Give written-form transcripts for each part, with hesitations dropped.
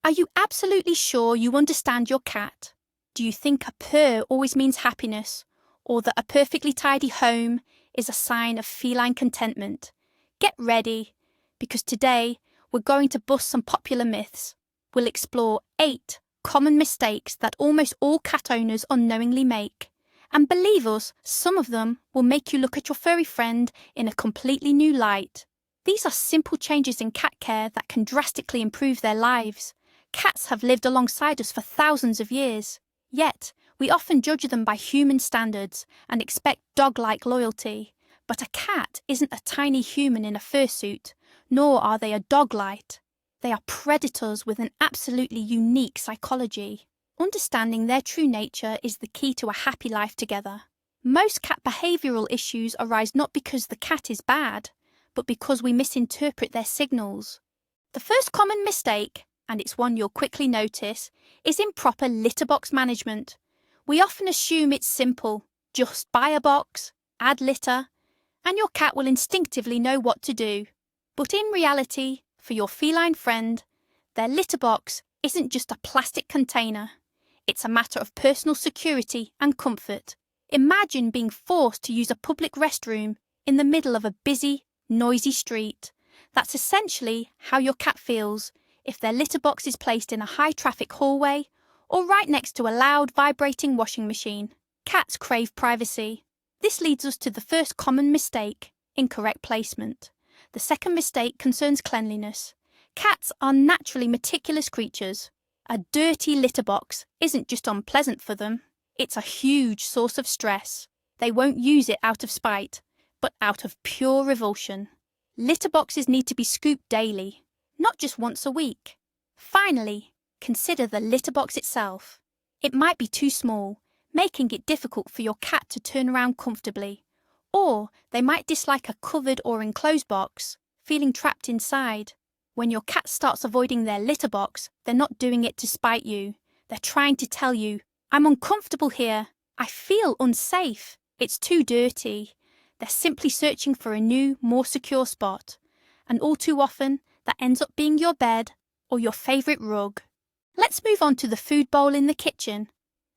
Are you absolutely sure you understand your cat? Do you think a purr always means happiness, or that a perfectly tidy home is a sign of feline contentment? Get ready, because today we're going to bust some popular myths. We'll explore 8 common mistakes that almost all cat owners unknowingly make. And believe us, some of them will make you look at your furry friend in a completely new light. These are simple changes in cat care that can drastically improve their lives. Cats have lived alongside us for thousands of years, yet we often judge them by human standards and expect dog-like loyalty. But a cat isn't a tiny human in a fursuit, nor are they a dog-like. They are predators with an absolutely unique psychology. Understanding their true nature is the key to a happy life together. Most cat behavioural issues arise not because the cat is bad, but because we misinterpret their signals. The first common mistake, and it's one you'll quickly notice, is improper litter box management. We often assume it's simple. Just buy a box, add litter, and your cat will instinctively know what to do. But in reality, for your feline friend, their litter box isn't just a plastic container. It's a matter of personal security and comfort. Imagine being forced to use a public restroom in the middle of a busy, noisy street. That's essentially how your cat feels if their litter box is placed in a high-traffic hallway or right next to a loud, vibrating washing machine. Cats crave privacy. This leads us to the first common mistake: incorrect placement. The second mistake concerns cleanliness. Cats are naturally meticulous creatures. A dirty litter box isn't just unpleasant for them, it's a huge source of stress. They won't use it out of spite, but out of pure revulsion. Litter boxes need to be scooped daily, not just once a week. Finally, consider the litter box itself. It might be too small, making it difficult for your cat to turn around comfortably. Or they might dislike a covered or enclosed box, feeling trapped inside. When your cat starts avoiding their litter box, they're not doing it to spite you. They're trying to tell you, "I'm uncomfortable here. I feel unsafe. It's too dirty." They're simply searching for a new, more secure spot. And all too often, that ends up being your bed or your favourite rug. Let's move on to the food bowl in the kitchen.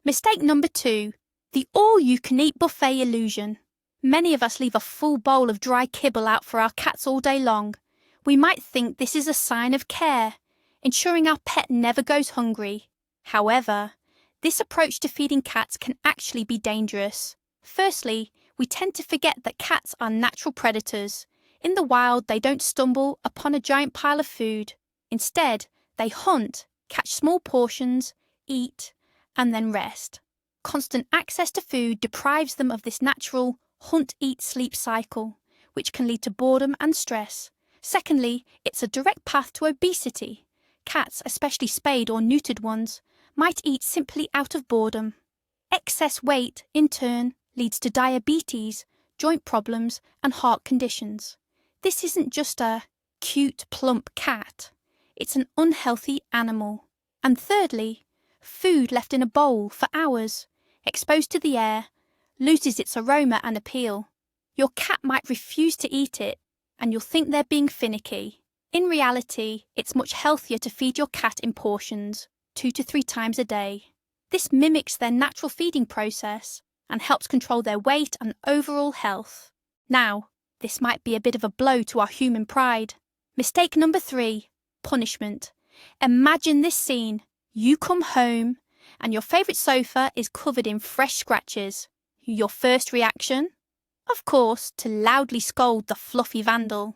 Mistake number 2, the all-you-can-eat buffet illusion. Many of us leave a full bowl of dry kibble out for our cats all day long. We might think this is a sign of care, ensuring our pet never goes hungry. However, this approach to feeding cats can actually be dangerous. Firstly, we tend to forget that cats are natural predators. In the wild, they don't stumble upon a giant pile of food. Instead, they hunt, catch small portions, eat, and then rest. Constant access to food deprives them of this natural hunt-eat-sleep cycle, which can lead to boredom and stress. Secondly, it's a direct path to obesity. Cats, especially spayed or neutered ones, might eat simply out of boredom. Excess weight, in turn, leads to diabetes, joint problems, and heart conditions. This isn't just a cute, plump cat. It's an unhealthy animal. And thirdly, food left in a bowl for hours, exposed to the air, loses its aroma and appeal. Your cat might refuse to eat it, and you'll think they're being finicky. In reality, it's much healthier to feed your cat in portions, 2 to 3 times a day. This mimics their natural feeding process and helps control their weight and overall health. Now, this might be a bit of a blow to our human pride. Mistake number 3, punishment. Imagine this scene. You come home, and your favourite sofa is covered in fresh scratches. Your first reaction? Of course, to loudly scold the fluffy vandal.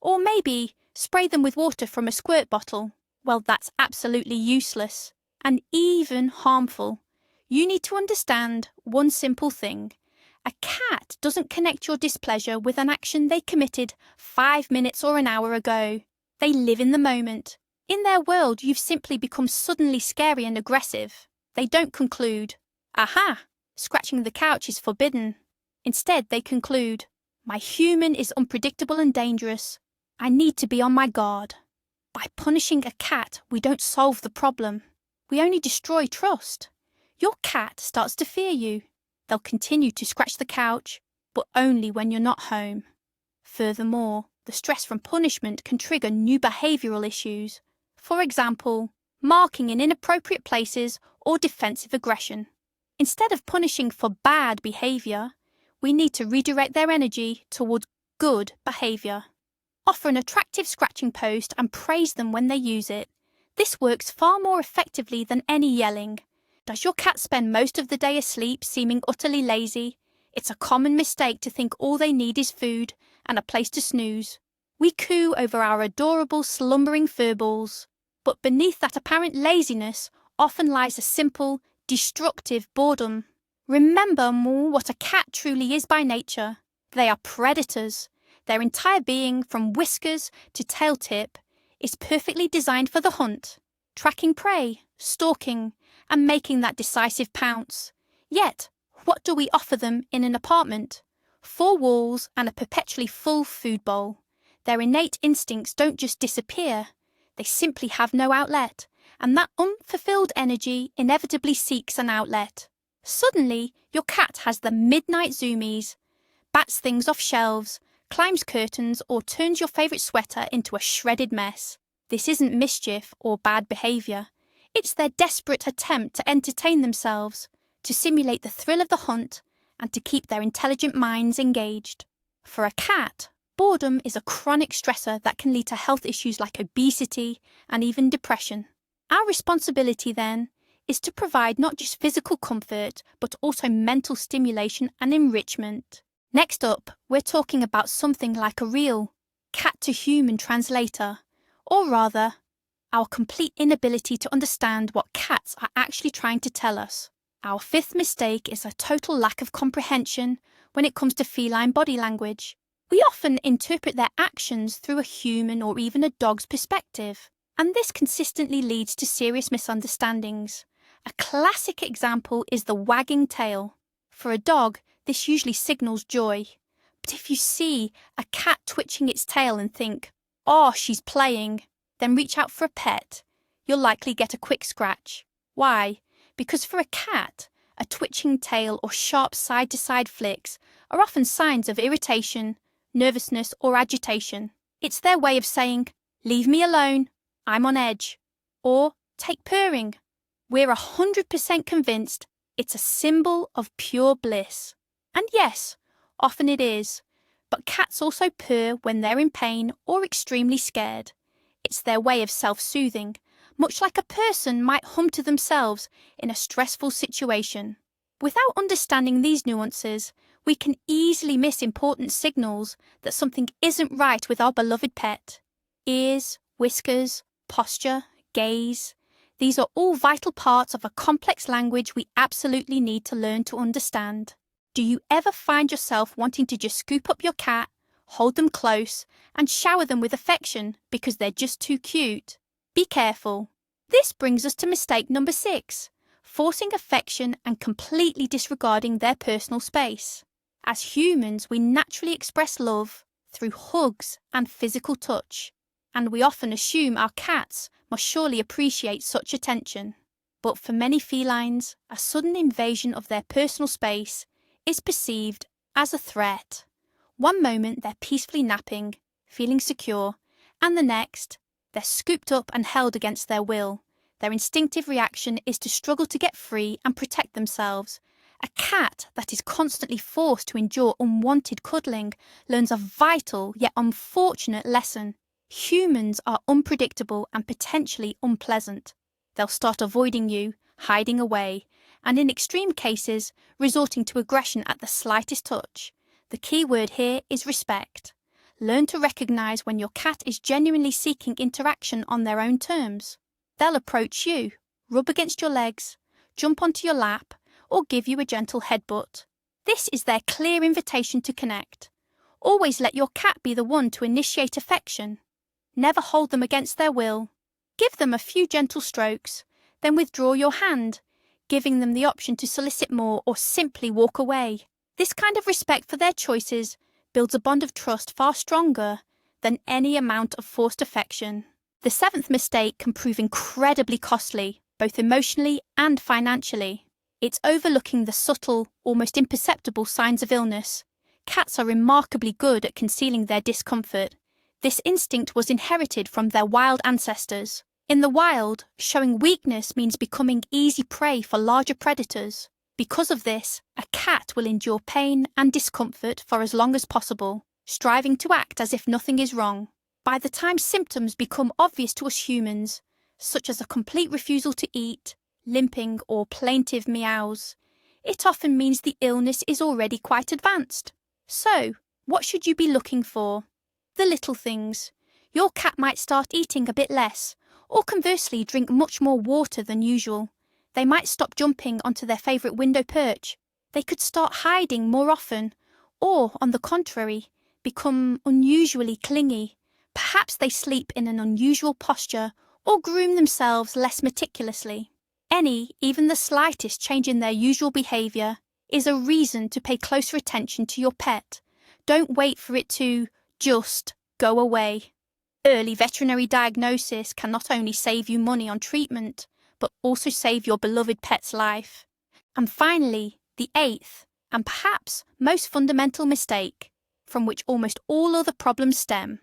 Or maybe spray them with water from a squirt bottle. Well, that's absolutely useless and even harmful. You need to understand one simple thing. A cat doesn't connect your displeasure with an action they committed 5 minutes or an hour ago. They live in the moment. In their world, you've simply become suddenly scary and aggressive. They don't conclude, "Aha, scratching the couch is forbidden." Instead, they conclude, "My human is unpredictable and dangerous. I need to be on my guard." By punishing a cat, we don't solve the problem. We only destroy trust. Your cat starts to fear you. They'll continue to scratch the couch, but only when you're not home. Furthermore, the stress from punishment can trigger new behavioural issues. For example, marking in inappropriate places, or defensive aggression. Instead of punishing for bad behaviour, we need to redirect their energy towards good behaviour. Offer an attractive scratching post and praise them when they use it. This works far more effectively than any yelling. Does your cat spend most of the day asleep, seeming utterly lazy? It's a common mistake to think all they need is food and a place to snooze. We coo over our adorable slumbering furballs, but beneath that apparent laziness often lies a simple, destructive boredom. Remember what a cat truly is by nature. They are predators. Their entire being, from whiskers to tail tip, is perfectly designed for the hunt, tracking prey, stalking, and making that decisive pounce. Yet, what do we offer them in an apartment? 4 walls and a perpetually full food bowl. Their innate instincts don't just disappear, they simply have no outlet, and that unfulfilled energy inevitably seeks an outlet. Suddenly, your cat has the midnight zoomies, bats things off shelves, climbs curtains, or turns your favourite sweater into a shredded mess. This isn't mischief or bad behaviour. It's their desperate attempt to entertain themselves, to simulate the thrill of the hunt, and to keep their intelligent minds engaged. For a cat, boredom is a chronic stressor that can lead to health issues like obesity and even depression. Our responsibility, then, is to provide not just physical comfort, but also mental stimulation and enrichment. Next up, we're talking about something like a real cat-to-human translator, or rather, our complete inability to understand what cats are actually trying to tell us. Our 5th mistake is a total lack of comprehension when it comes to feline body language. We often interpret their actions through a human or even a dog's perspective, and this consistently leads to serious misunderstandings. A classic example is the wagging tail. For a dog, this usually signals joy. But if you see a cat twitching its tail and think, "Oh, she's playing," then reach out for a pet, you'll likely get a quick scratch. Why? Because for a cat, a twitching tail or sharp side-to-side flicks are often signs of irritation, nervousness, or agitation. It's their way of saying, "Leave me alone, I'm on edge," or "take purring." We're 100% convinced it's a symbol of pure bliss. And yes, often it is, but cats also purr when they're in pain or extremely scared. It's their way of self-soothing, much like a person might hum to themselves in a stressful situation. Without understanding these nuances, we can easily miss important signals that something isn't right with our beloved pet. Ears, whiskers, posture, gaze. These are all vital parts of a complex language we absolutely need to learn to understand. Do you ever find yourself wanting to just scoop up your cat, hold them close, and shower them with affection because they're just too cute? Be careful. This brings us to mistake number 6, forcing affection and completely disregarding their personal space. As humans, we naturally express love through hugs and physical touch, and we often assume our cats must surely appreciate such attention. But for many felines, a sudden invasion of their personal space is perceived as a threat. One moment they're peacefully napping, feeling secure, and the next, they're scooped up and held against their will. Their instinctive reaction is to struggle to get free and protect themselves. A cat that is constantly forced to endure unwanted cuddling learns a vital yet unfortunate lesson. Humans are unpredictable and potentially unpleasant. They'll start avoiding you, hiding away, and in extreme cases, resorting to aggression at the slightest touch. The key word here is respect. Learn to recognise when your cat is genuinely seeking interaction on their own terms. They'll approach you, rub against your legs, jump onto your lap, or give you a gentle headbutt. This is their clear invitation to connect. Always let your cat be the one to initiate affection. Never hold them against their will. Give them a few gentle strokes, then withdraw your hand, giving them the option to solicit more or simply walk away. This kind of respect for their choices builds a bond of trust far stronger than any amount of forced affection. The 7th mistake can prove incredibly costly, both emotionally and financially. It's overlooking the subtle, almost imperceptible signs of illness. Cats are remarkably good at concealing their discomfort. This instinct was inherited from their wild ancestors. In the wild, showing weakness means becoming easy prey for larger predators. Because of this, a cat will endure pain and discomfort for as long as possible, striving to act as if nothing is wrong. By the time symptoms become obvious to us humans, such as a complete refusal to eat, limping, or plaintive meows, it often means the illness is already quite advanced. So, what should you be looking for? The little things. Your cat might start eating a bit less, or conversely drink much more water than usual. They might stop jumping onto their favourite window perch. They could start hiding more often, or, on the contrary, become unusually clingy. Perhaps they sleep in an unusual posture or groom themselves less meticulously. Any, even the slightest change in their usual behaviour is a reason to pay closer attention to your pet. Don't wait for it to just go away. Early veterinary diagnosis can not only save you money on treatment, but also save your beloved pet's life. And finally, the eighth, and perhaps most fundamental mistake, from which almost all other problems stem.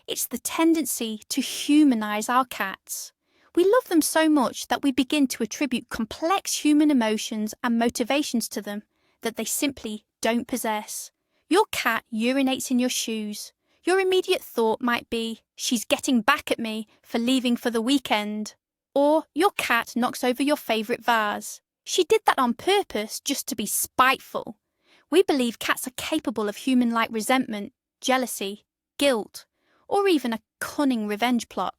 It's the tendency to humanise our cats. We love them so much that we begin to attribute complex human emotions and motivations to them that they simply don't possess. Your cat urinates in your shoes. Your immediate thought might be, she's getting back at me for leaving for the weekend. Or your cat knocks over your favourite vase. She did that on purpose just to be spiteful. We believe cats are capable of human-like resentment, jealousy, guilt, or even a cunning revenge plot.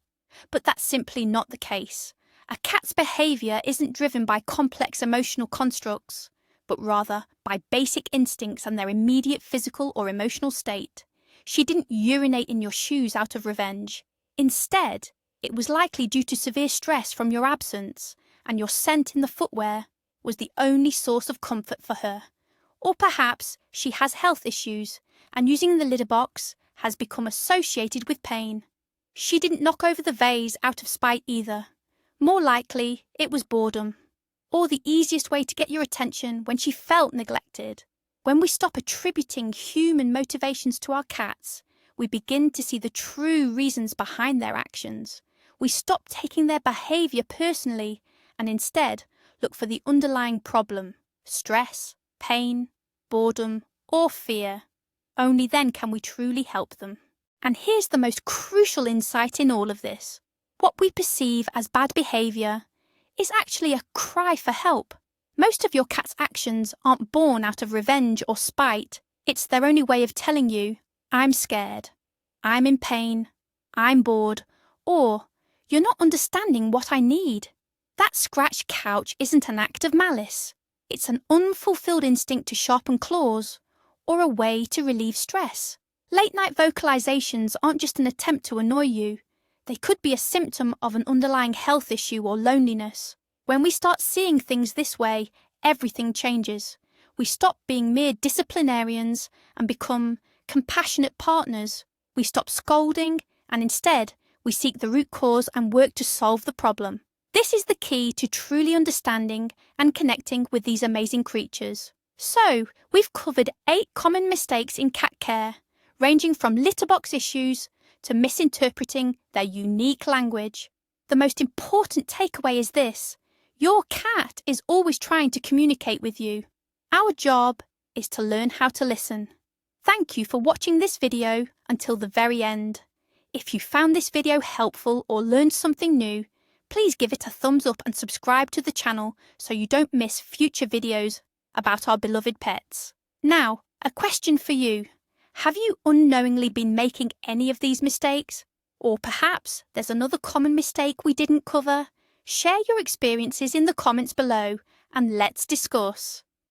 But that's simply not the case. A cat's behaviour isn't driven by complex emotional constructs, but rather by basic instincts and their immediate physical or emotional state. She didn't urinate in your shoes out of revenge. Instead, it was likely due to severe stress from your absence, and your scent in the footwear was the only source of comfort for her. Or perhaps she has health issues, and using the litter box has become associated with pain. She didn't knock over the vase out of spite either. More likely, it was boredom. Or the easiest way to get your attention when she felt neglected. When we stop attributing human motivations to our cats, we begin to see the true reasons behind their actions. We stop taking their behaviour personally and instead look for the underlying problem: stress, pain, boredom, or fear. Only then can we truly help them. And here's the most crucial insight in all of this. What we perceive as bad behaviour is actually a cry for help. Most of your cat's actions aren't born out of revenge or spite. It's their only way of telling you, I'm scared, I'm in pain, I'm bored, or you're not understanding what I need. That scratched couch isn't an act of malice. It's an unfulfilled instinct to sharpen claws, or a way to relieve stress. Late-night vocalizations aren't just an attempt to annoy you. They could be a symptom of an underlying health issue or loneliness. When we start seeing things this way, everything changes. We stop being mere disciplinarians and become compassionate partners. We stop scolding and instead we seek the root cause and work to solve the problem. This is the key to truly understanding and connecting with these amazing creatures. So, we've covered 8 common mistakes in cat care, ranging from litter box issues to misinterpreting their unique language. The most important takeaway is this: your cat is always trying to communicate with you. Our job is to learn how to listen. Thank you for watching this video until the very end. If you found this video helpful or learned something new, please give it a thumbs up and subscribe to the channel so you don't miss future videos about our beloved pets. Now, a question for you. Have you unknowingly been making any of these mistakes? Or perhaps there's another common mistake we didn't cover? Share your experiences in the comments below and let's discuss.